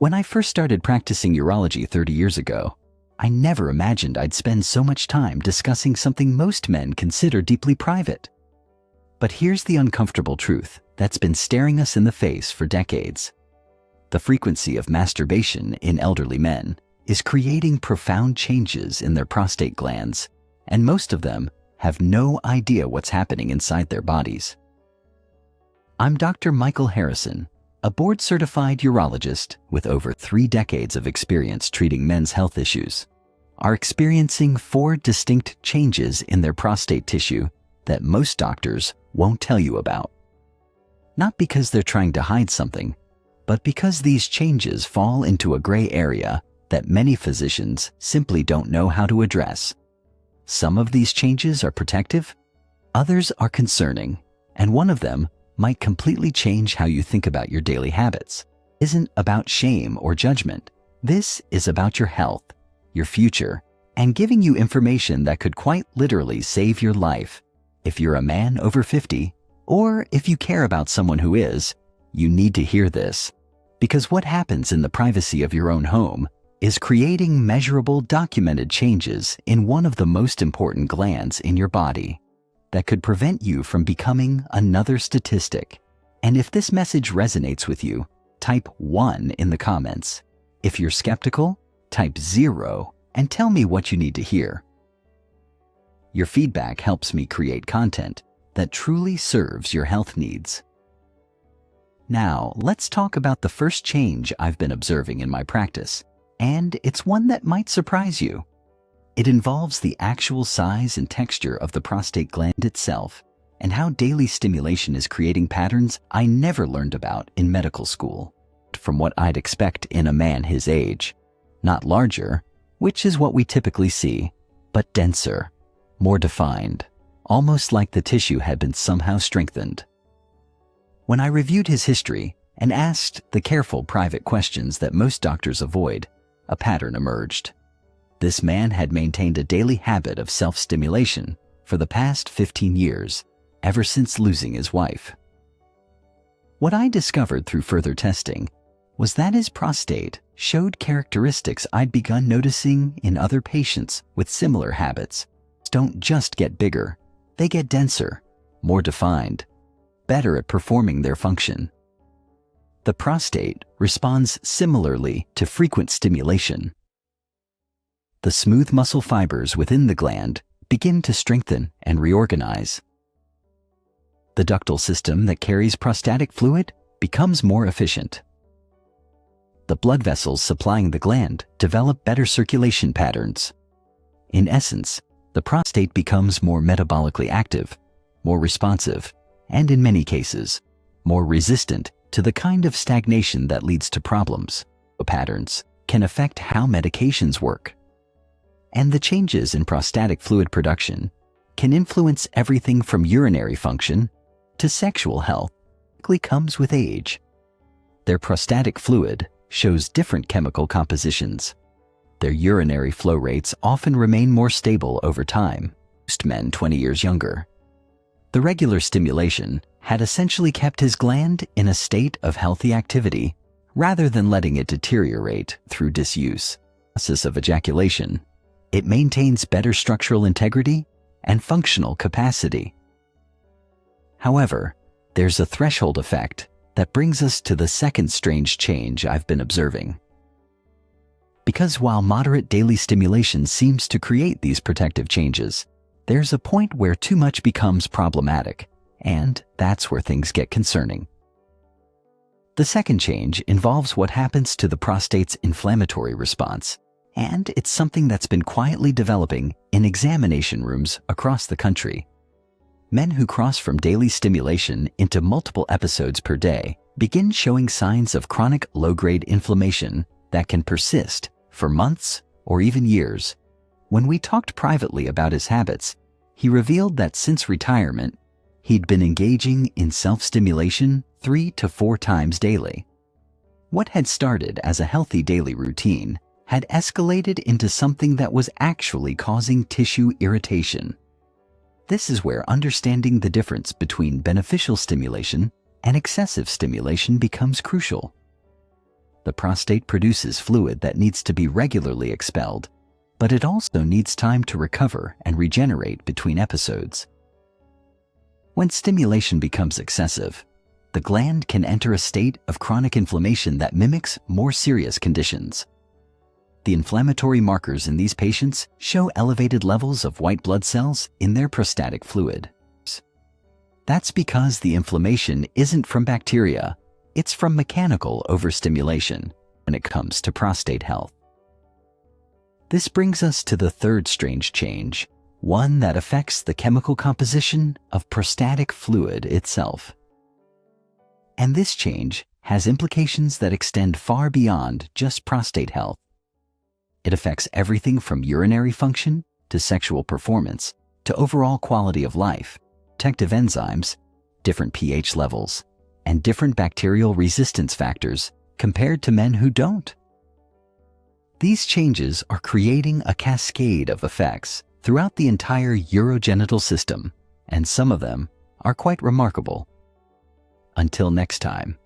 When I first started practicing urology 30 years ago, I never imagined I'd spend so much time discussing something most men consider deeply private. But here's the uncomfortable truth that's been staring us in the face for decades. The frequency of masturbation in elderly men is creating profound changes in their prostate glands, and most of them have no idea what's happening inside their bodies. I'm Dr. Michael Harrison, a board-certified urologist with over 3 decades of experience treating men's health issues, are experiencing 4 distinct changes in their prostate tissue that most doctors won't tell you about. Not because they're trying to hide something, but because these changes fall into a gray area that many physicians simply don't know how to address. Some of these changes are protective, others are concerning, and one of them might completely change how you think about your daily habits. It isn't about shame or judgment. This is about your health, your future, and giving you information that could quite literally save your life. If you're a man over 50, or if you care about someone who is, you need to hear this. Because what happens in the privacy of your own home is creating measurable, documented changes in one of the most important glands in your body that could prevent you from becoming another statistic. And if this message resonates with you, type 1 in the comments. If you're skeptical, type 0 and tell me what you need to hear. Your feedback helps me create content that truly serves your health needs. Now, let's talk about the first change I've been observing in my practice, and it's one that might surprise you. It involves the actual size and texture of the prostate gland itself, and how daily stimulation is creating patterns I never learned about in medical school. From what I'd expect in a man his age. Not larger, which is what we typically see, but denser, more defined, almost like the tissue had been somehow strengthened. When I reviewed his history and asked the careful private questions that most doctors avoid, a pattern emerged. This man had maintained a daily habit of self-stimulation for the past 15 years, ever since losing his wife. What I discovered through further testing was that his prostate showed characteristics I'd begun noticing in other patients with similar habits. Don't just get bigger, they get denser, more defined, better at performing their function. The prostate responds similarly to frequent stimulation. The smooth muscle fibers within the gland begin to strengthen and reorganize. The ductal system that carries prostatic fluid becomes more efficient. The blood vessels supplying the gland develop better circulation patterns. In essence, the prostate becomes more metabolically active, more responsive, and in many cases, more resistant to the kind of stagnation that leads to problems. Patterns can affect how medications work. And the changes in prostatic fluid production can influence everything from urinary function to sexual health. It likely comes with age. Their prostatic fluid shows different chemical compositions. Their urinary flow rates often remain more stable over time, most men 20 years younger. The regular stimulation had essentially kept his gland in a state of healthy activity rather than letting it deteriorate through disuse. Process of ejaculation. It maintains better structural integrity and functional capacity. However, there's a threshold effect that brings us to the second strange change I've been observing. Because while moderate daily stimulation seems to create these protective changes, there's a point where too much becomes problematic, and that's where things get concerning. The second change involves what happens to the prostate's inflammatory response, and it's something that's been quietly developing in examination rooms across the country. Men who cross from daily stimulation into multiple episodes per day begin showing signs of chronic low-grade inflammation that can persist for months or even years. When we talked privately about his habits, he revealed that since retirement, he'd been engaging in self-stimulation 3 to 4 times daily. What had started as a healthy daily routine had escalated into something that was actually causing tissue irritation. This is where understanding the difference between beneficial stimulation and excessive stimulation becomes crucial. The prostate produces fluid that needs to be regularly expelled, but it also needs time to recover and regenerate between episodes. When stimulation becomes excessive, the gland can enter a state of chronic inflammation that mimics more serious conditions. The inflammatory markers in these patients show elevated levels of white blood cells in their prostatic fluid. That's because the inflammation isn't from bacteria, it's from mechanical overstimulation when it comes to prostate health. This brings us to the third strange change, one that affects the chemical composition of prostatic fluid itself. And this change has implications that extend far beyond just prostate health. It affects everything from urinary function to sexual performance to overall quality of life, protective enzymes, different pH levels, and different bacterial resistance factors compared to men who don't. These changes are creating a cascade of effects throughout the entire urogenital system, and some of them are quite remarkable. Until next time.